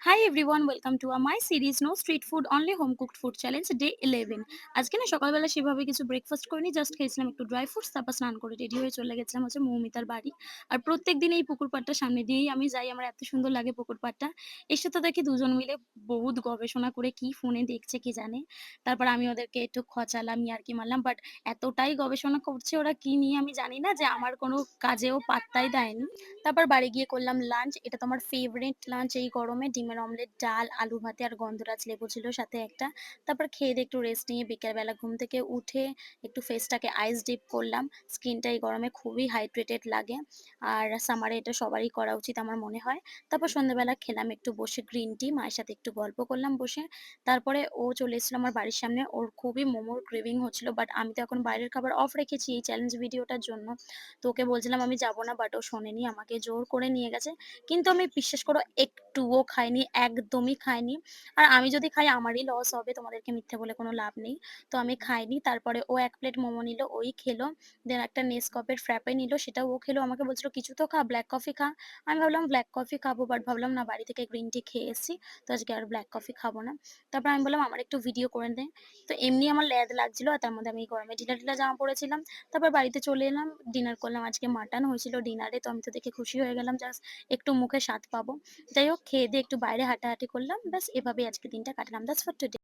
High everyone, welcome to my series no street food only home cooked food challenge day 11। আজকে না সকালবেলা সেভাবে কিছু ব্রেকফাস্ট করিনি, জাস্ট খেয়েছিলাম একটু ড্রাই ফ্রুটস, তারপর স্নান করে রেডি হয়ে চলে গেছিলাম হচ্ছে মৌমিতার বাড়ি। আর প্রত্যেক দিন এই পুকুর পাড়টার সামনে দিয়েই আমি যাই, আমার এত সুন্দর লাগে পুকুর পাড়টা। এসে তো দেখি দুজন মিলে বহুত গবেষণা করে কি ফোনে দেখছে কি জানে। তারপর আমি ওদেরকে একটু খচালাম, ইয়ার্কি মারলাম, বাট এতটাই গবেষণা করছে ওরা কি নিয়ে আমি জানি না, যে আমার কোনো কাজেও পাত্তাই দেয়নি। তারপর বাড়ি গিয়ে করলাম লাঞ্চ। এটা তো আমার ফেভারিট লাঞ্চ এই গরমে, ডিমের অমলেট, ডাল, আলু ভাতে আর গন্ধরাজ লেবু ছিল সাথে একটা। তারপর খেয়ে দিয়ে একটু রেস্ট নিয়ে বিকেলবেলা ঘুম থেকে উঠে একটু ফেসটাকে আইস ডিপ করলাম। স্কিনটা এই গরমে খুবই হাইড্রেটেড লাগে, আর সামারে এটা সবারই করা উচিত আমার মনে হয়। তারপর সন্ধ্যেবেলা খেলাম একটু বসে গ্রিন টি, মায়ের সাথে একটু গল্প করলাম বসে। তারপরে ও চলে এসেছিল আমার বাড়ির সামনে, ওর খুবই মোমোর ক্রেভিং হচ্ছিল, বাট আমি তো এখন বাইরের খাবার অফ রেখেছি এই চ্যালেঞ্জ ভিডিওটার জন্য। তো ওকে বলছিলাম আমি যাব না, বাট ও শোনেনি, আমাকে জোর করে নিয়ে গেছে। কিন্তু আমি বিশ্বাস করো একটুও খাইনি, একদমই খাইনি। আর আমি যদি খাই আমারই লস হবে, তোমাদেরকে মিথ্যে বলে কোনো লাভ নেই। তো আমি খাইনি। তারপরে ও 1 প্লেট মোমো নিল, ওই খেলো। দেন একটা নেসকফের ফ্র্যাপে নিল, সেটাও ও খেলো। আমাকে বলছিল কিছু তো খা, ব্ল্যাক কফি খা। আমি ভাবলাম ব্ল্যাক কফি খাবো, বাট ভাবলাম না, বাড়ি থেকে গ্রিন টি খেয়ে এসেছি, তো আজকে আর ব্ল্যাক কফি খাবো না। তারপর আমি বললাম আমার একটু ভিডিও করে দে। তো এমনি আমার ল্যাদ লাগছিল, আর তার মধ্যে আমি এই গরমে ঢিলা ঢিলা জামা পরেছিলাম। তারপর বাড়িতে চলে এলাম, ডিনার করলাম। আজকে মাটন হয়েছিল ডিনারে, তো আমি তো দেখে খুশি হয়ে গেলাম, জাস্ট একটু মুখে স্বাদ পাবো। যাই হোক, খেয়ে দিয়ে একটু বাইরে হাঁটাহাঁটি করলাম, ব্যাস এভাবেই আজকে দিনটা কাটলাম। That's for today.